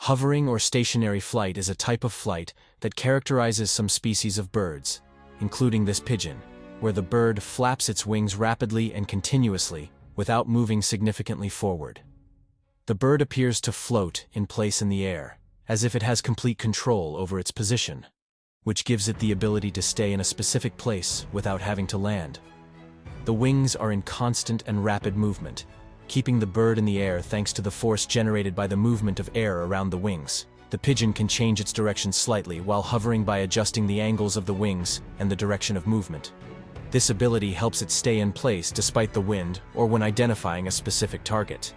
Hovering or stationary flight is a type of flight that characterizes some species of birds, including this pigeon, where the bird flaps its wings rapidly and continuously without moving significantly forward. The bird appears to float in place in the air, as if it has complete control over its position, which gives it the ability to stay in a specific place without having to land. The wings are in constant and rapid movement, keeping the bird in the air thanks to the force generated by the movement of air around the wings. The pigeon can change its direction slightly while hovering by adjusting the angles of the wings and the direction of movement. This ability helps it stay in place despite the wind or when identifying a specific target.